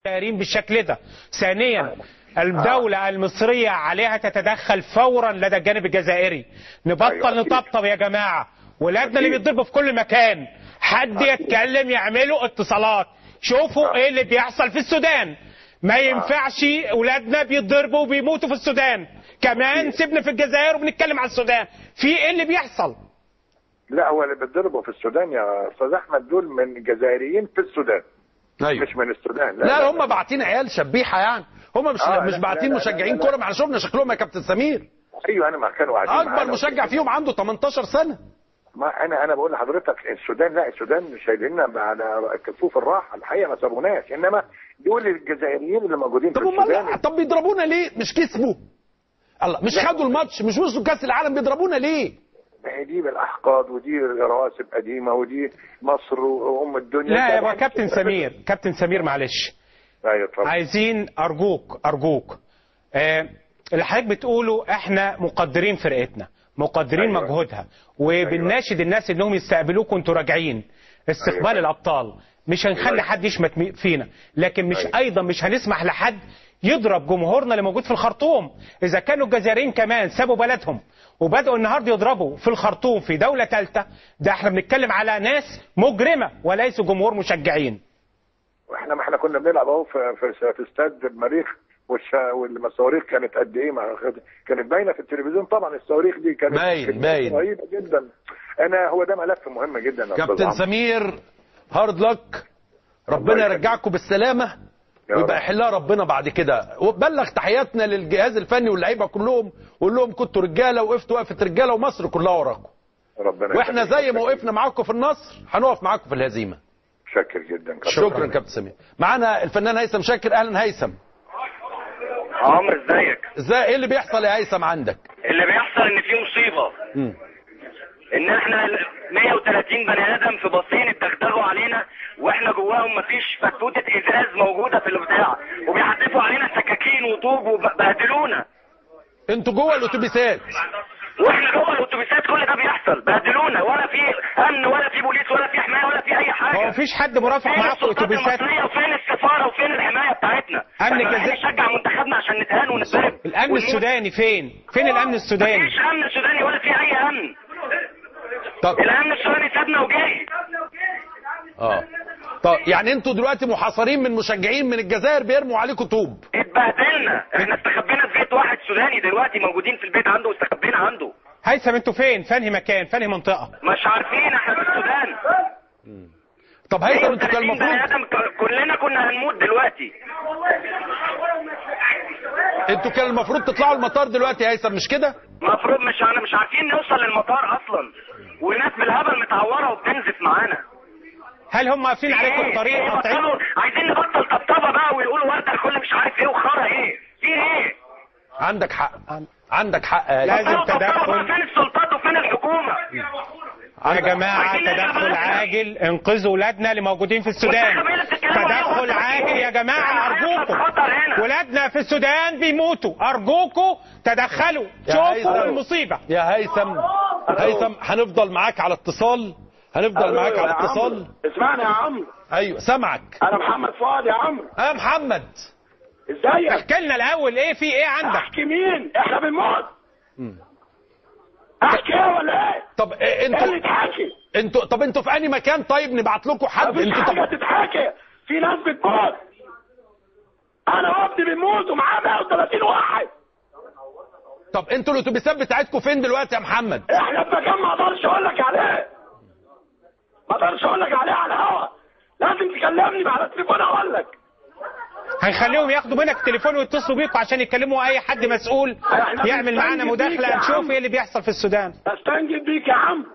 دايرين بالشكل ده. ثانيا الدولة المصرية عليها تتدخل فورا لدى الجانب الجزائري. نبطل نطبطب يا جماعة. ولادنا اللي بيتضربوا في كل مكان حد يتكلم يعملوا اتصالات. شوفوا ايه اللي بيحصل في السودان. ما ينفعش ولادنا بيتضربوا وبيموتوا في السودان. كمان سيبنا في الجزائر وبنتكلم على السودان. في ايه اللي بيحصل؟ لا هو اللي بيتضربوا في السودان يا استاذ احمد دول من جزائريين في السودان. أيوة. مش من السودان. لا هم باعتين عيال شبيحه يعني. هم مش باعتين مشجعين كوره. ما احنا شفنا شكلهم يا كابتن سمير. ايوه انا ما كانوا قاعدين اكبر مشجع فيهم عنده 18 سنه. ما انا بقول لحضرتك السودان، لا السودان شايليننا على كفوف الراحه الحقيقه ما سابوناش، انما دول الجزائريين اللي موجودين في السودان. طب بيضربونا ليه؟ مش كسبوا؟ الله مش خدوا الماتش؟ مش وصلوا كاس العالم؟ بيضربونا ليه؟ دي بالاحقاد ودي رواسب قديمه ودي مصر وام الدنيا. لا يا كابتن سمير، كابتن سمير معلش. ايوه اتفضل. عايزين ارجوك اللي حضرتك بتقوله احنا مقدرين فرقتنا، مقدرين أيوة. مجهودها، وبنناشد الناس انهم يستقبلوكم وانتوا راجعين استقبال أيوة. الابطال. مش هنخلي حد يشمت فينا، لكن مش أيوة. ايضا مش هنسمح لحد يضرب جمهورنا اللي موجود في الخرطوم. اذا كانوا الجزائريين كمان سابوا بلدهم وبدأوا النهارده يضربوا في الخرطوم في دولة ثالثة، ده احنا بنتكلم على ناس مجرمة وليسوا جمهور مشجعين. ما احنا كنا بنلعب اهو في استاد المريخ، والصواريخ كانت قد ايه؟ كانت باينه في التلفزيون طبعا. الصواريخ دي كانت باين رهيبه جدا. هو ده ملف مهم جدا. كابتن سمير هارد لك، ربنا يرجعكم بالسلامه ويبقى يحلها ربنا بعد كده. وبلغ تحياتنا للجهاز الفني واللعيبه كلهم، وقول لهم كنتوا رجاله وقفتوا وقفه رجاله ومصر كلها وراكم. ربنا واحنا زي ما وقفنا معاكم في النصر هنقف معاكم في الهزيمه. شاكر جدا. شكرا كابتن سمير. معانا الفنان هيثم شاكر. اهلا هيثم. عمرو ازيك؟ ازاي؟ ايه اللي بيحصل يا هيثم عندك؟ اللي بيحصل ان في مصيبه. ان احنا 130 بني ادم في باصين اتدغدغوا علينا، واحنا جواهم مفيش فتوته ازاز موجوده في البتاع، وبيحدفوا علينا سكاكين وطوب وبهدلونا. انتوا جوه الاتوبيسات؟ واحنا جوه الاتوبيسات كل ده بيحصل، بهدلونا، ولا في امن ولا في بوليس ولا في حمايه ولا في اي حاجه. هو مفيش حد مرافق معاكم الاتوبيسات؟ وفين السفاره وفين الحمايه بتاعتنا؟ امن الجزائر نشجع منتخبنا عشان نتهان ونتضرب. الامن السوداني فين الامن السوداني؟ مفيش امن سوداني ولا في اي امن. طب الامن السوداني سابنا وجاي. طب يعني انتوا دلوقتي محاصرين من مشجعين من الجزائر بيرموا عليكم طوب. اتبهدلنا، احنا استخبينا في بيت واحد سوداني دلوقتي، موجودين في البيت عنده واستخبينا عنده. هيثم انتوا فين؟ فانهي مكان؟ فانهي منطقه؟ مش عارفين، احنا في السودان. طب هيثم انتوا كان المفروض كلنا كنا هنموت دلوقتي. انتوا كان المفروض تطلعوا المطار دلوقتي يا هيثم، مش كده؟ المفروض مش عارفين نوصل للمطار اصلا، والناس بالهبل متعوره وبتنزف معانا. هل هم قافلين عليكم الطريق؟ عايزين نبطل طبطبه بقى ويقولوا ورده الكل مش عارف ايه وخرا ايه في ايه. عندك حق، عندك حق. لازم تدخل. فين السلطات وفين الحكومه؟ يا جماعه تدخل عاجل، انقذوا ولادنا اللي موجودين في السودان. تدخل عاجل يا جماعه ارجوكم. ولادنا في السودان بيموتوا، ارجوكم تدخلوا. شوفوا المصيبه. يا هيثم هنفضل معاك على اتصال، هنفضل معاك على اتصال. اسمعني يا عمرو. ايوه سامعك. انا محمد فؤاد يا عمرو. يا محمد ازيك؟ احكي لنا الاول في ايه عندك؟ احكي مين؟ احنا بنموت. احكي ايه ولا ايه؟ طب انتوا اللي تحكي. طب انتوا في انهي مكان؟ طيب نبعت لكم حد. انتوا حاجه تتحكي، في ناس بتموت. انا وابني بنموت ومعاه 130 واحد. طب انتوا الاتوبيسات بتاعتكم فين دلوقتي يا محمد؟ احنا في مكان ما اقدرش اقول لك عليه. ما اقدرش اقول لك عليه على الهوا، لازم تكلمني على التليفون اقول لك. هنخليهم ياخدوا منك التليفون ويتصلوا بيكم عشان يكلموا اي حد مسؤول يعمل معانا مداخله نشوف ايه اللي بيحصل في السودان. استنجد بيك يا عمرو.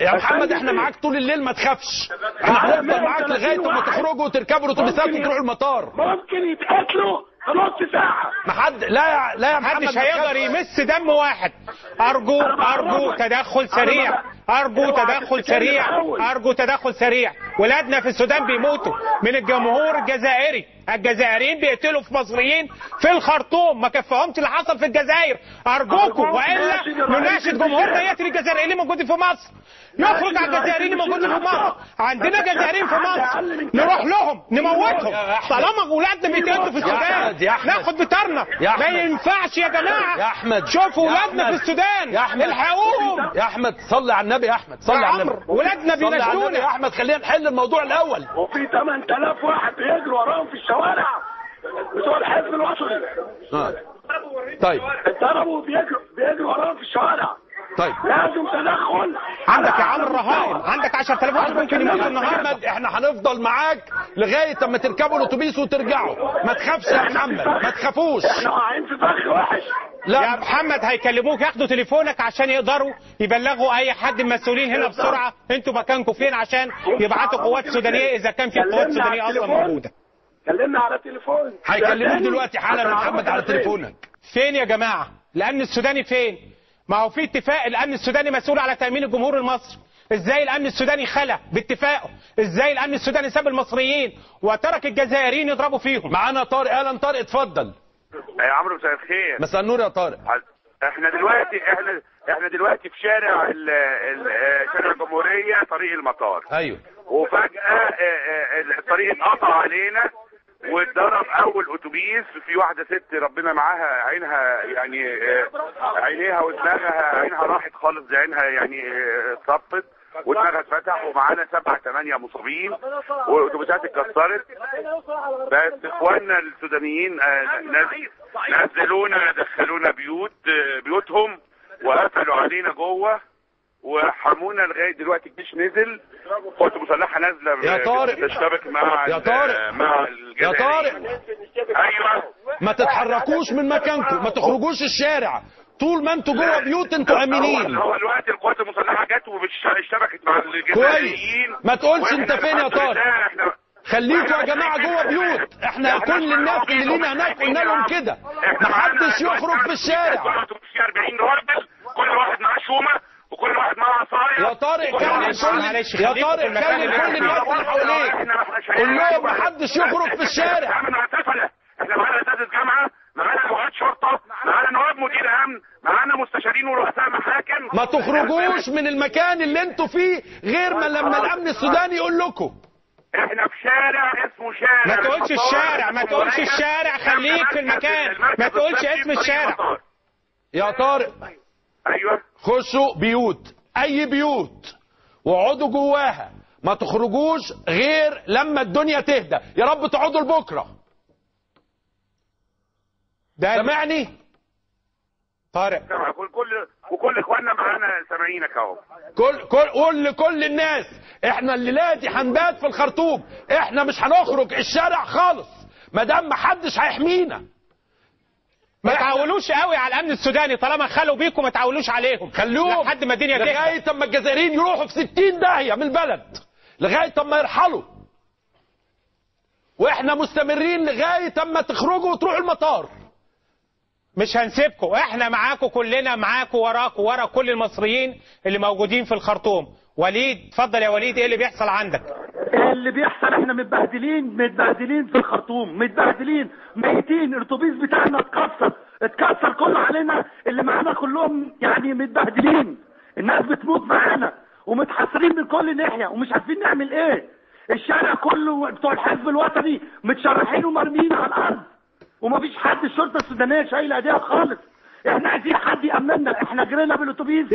يا محمد احنا معاك طول الليل ما تخافش. احنا هنفضل معاك لغايه ما تخرجوا وتركبوا الاتوبيسات وتروحوا المطار. ممكن يتقتلوا في نص ساعه. ما حد لا يا محمد محدش هيقدر يمس دم واحد. ارجو تدخل سريع ارجو تدخل سريع، ارجو تدخل سريع. ولادنا في السودان بيموتوا من الجمهور الجزائري، الجزائريين بيقتلوا في مصريين في الخرطوم، ما كفاهمش اللي حصل في الجزائر. ارجوكم، والا نناشد جمهورنا يقتل الجزائريين اللي موجودين في مصر، يخرج على الجزائريين اللي موجودين في مصر. عندنا جزائريين في مصر نروح لهم نموتهم طالما اولادنا بيتقتلوا في السودان، ناخد بطارنا. ما ينفعش يا جماعه. يا احمد شوفوا ولادنا في السودان، الحقوهم يا احمد. صلي على النبي يا احمد، صلي على النبي. ولادنا بيناشدونا يا احمد، خلينا نحل الموضوع الاول. وفي 8000 واحد بيجروا وراهم في الشوارع بتوع الحزب الوطني. طيب اتضربوا بيجروا وراهم في الشوارع. طيب لازم تدخل. عندك يا عم الرهائن، عندك 10,000 واحد ممكن يموتوا النهارده. محمد، احنا هنفضل معاك لغايه اما تركبوا الاتوبيس وترجعوا. ما تخافش يا محمد، ما تخافوش. احنا واقعين في فخ وحش. يا محمد هيكلموك ياخدوا تليفونك عشان يقدروا يبلغوا اي حد من المسؤولين هنا بسرعه انتوا مكانكم فين، عشان يبعتوا قوات سودانيه اذا كان في قوات سودانيه اصلا موجوده. كلمنا على التليفون. هيكلموك دلوقتي حالا يا محمد على تليفونك. فين يا جماعه؟ الامن السوداني فين؟ ما هو في اتفاق الامن السوداني مسؤول على تامين الجمهور المصري. ازاي الامن السوداني خلى باتفاقه؟ ازاي الامن السوداني ساب المصريين وترك الجزائريين يضربوا فيهم؟ معانا طارق. اهلا طارق، اتفضل. يا عمرو مساء الخير. مساء النور يا طارق. احنا دلوقتي في شارع شارع الجمهوريه طريق المطار. ايوه. وفجاه الطريق اتقطع علينا واتضرب اول اتوبيس في واحده ست ربنا معاها عينها يعني عينيها ودماغها عينها راحت خالص، عينها يعني اتصفت ودماغها اتفتح، ومعانا 7 8 مصابين والاتوبيسات اتكسرت. بس اخواننا السودانيين نزلونا دخلونا بيوتهم وقفلوا علينا جوه وحرمونا لغايه دلوقتي. الجيش نزل، قوات مسلحه نازله يا طارق تشتبك مع يا طارق مع يا طارق ايوه. ما تتحركوش من مكانكم، ما تخرجوش الشارع طول ما انتوا جوه بيوت. انتوا امنين. هو الوقت القوات المسلحه جت واشتبكت مع الجزائريين. كويس. ما تقولش انت فين يا طارق. خليكوا يا جماعه جوه بيوت. احنا كل الناس اللي لينا هناك قلنا لهم كده، ما حدش يخرج في الشارع. في 40 راجل كل واحد معاه شومه وكل واحد معاه عصايه. يا طارق كلم كل يا طارق كلم كل الناس اللي حواليك، قول لهم ما حدش يخرج في الشارع. احنا معانا اساتذه جامعه، معانا لغات شرطه، معانا نواب مدير امن، معانا مستشارين ورؤساء محاكم. ما تخرجوش من المكان اللي انتوا فيه غير ما لما الامن السوداني يقول لكم. احنا في شارع اسمه شارع. ما تقولش الشارع، ما تقولش الشارع، خليك في المكان، ما تقولش اسم الشارع. يا طارق ايوه. خشوا بيوت، اي بيوت، واقعدوا جواها، ما تخرجوش غير لما الدنيا تهدى. يا رب تقعدوا لبكره. سامعني طارق؟ وكل اخواننا معانا سامعينك اهو. قول لكل الناس احنا الليله دي هنبات في الخرطوم، احنا مش هنخرج الشارع خالص ما دام ما حدش هيحمينا. ما تعولوش قوي على الامن السوداني، طالما خلوا بيكم ما تعولوش عليهم، خلوهم لحد ما الدنيا تهدى، لغايه اما الجزائريين يروحوا في 60 داهيه من البلد، لغايه اما يرحلوا. واحنا مستمرين لغايه اما تخرجوا وتروحوا المطار. مش هنسيبكم، احنا معاكم، كلنا معاكم، وراكم، ورا كل المصريين اللي موجودين في الخرطوم. وليد اتفضل يا وليد، ايه اللي بيحصل عندك؟ اللي بيحصل احنا متبهدلين في الخرطوم، متبهدلين ميتين. الاتوبيس بتاعنا اتكسر كله علينا، اللي معانا كلهم يعني متبهدلين. الناس بتموت معانا ومتحسرين من كل ناحيه ومش عارفين نعمل ايه. الشارع كله بتوع الحزب الوطني متشرحين ومرميين على الارض، ومفيش حد الشرطه السودانيه شايله ايديها خالص. احنا عايزين حد يامننا. احنا جرينا بالاتوبيس.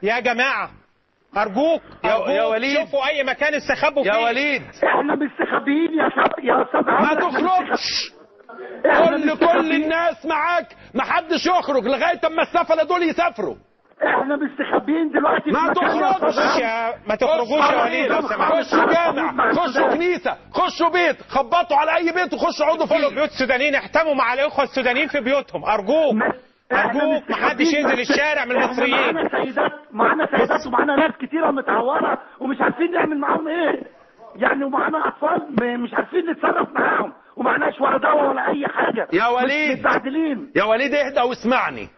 يا جماعه ارجوك يا وليد، شوفوا اي مكان استخبوا فيه. يا وليد احنا مستخبيين يا استاذ. ما تخرجش. قول لكل الناس معاك ما حدش يخرج لغايه اما السفله دول يسافروا. احنا مستخبيين دلوقتي. ما تخرجش. ما تخرجوش يا وليد لو سمحت. خشوا جامع، خشوا كنيسه، خشوا بيت، خبطوا على اي بيت وخشوا اقعدوا فيه. بيوت سودانيين، احتموا مع الاخوه السودانيين في بيوتهم. ارجوك ما حدش ينزل الشارع من المصريين. معانا سيدات ومعانا ناس كتيره متعوره ومش عارفين نعمل معاهم ايه يعني، ومعانا اطفال مش عارفين نتصرف معاهم، ومعناش ولا دواء ولا اي حاجه. يا وليد متبهدلين. يا وليد اهدى واسمعني.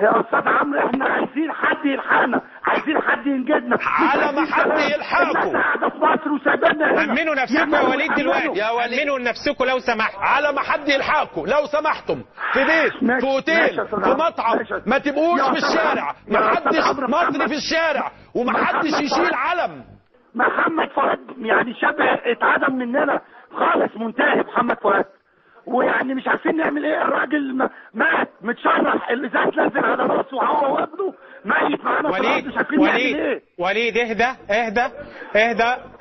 يا استاذ عمرو احنا عايزين حد يلحقنا، عايزين حد ينجدنا. على ما حد يلحقكم. الناس قاعده في مصر وسايبانا. امنوا نفسكم يا وليد دلوقتي، يا وليد. امنوا نفسكم لو سمحت. على ما حد يلحقكم لو سمحتم، في بيت، في اوتيل، في مطعم، ما تبقوش في الشارع، ما حدش مصري في الشارع وما حدش يشيل علم. محمد فؤاد يعني شبه اتعدم مننا خالص، منتهي محمد فؤاد، ويعني مش عارفين نعمل ايه. الراجل مات متشرح، الازاز نازل على راسه هو وابنه ميت معانا في الارض، مش عارفين نعمل ايه. وليد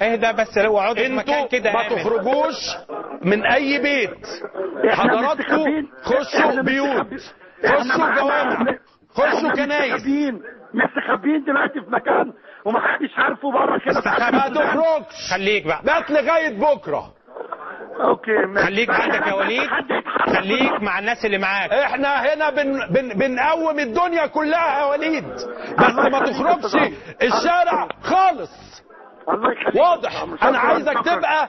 اهدى بس اقعدوا في مكان كده ما آمن. تخرجوش من اي بيت، حضراتكم خشوا بيوت، خشوا جوامع، خشوا كنايس، مستخبيين دلوقتي في مكان ومحدش عارفه بره كده. ما تخرجش، خليك بقى، بات لغايه بكره. اوكي خليك عندك يا وليد، خليك مع الناس اللي معاك. احنا هنا بنقوم الدنيا كلها يا وليد، بس ما تخرجش الشارع خالص. الله يخليك. واضح. انا عايزك تبقى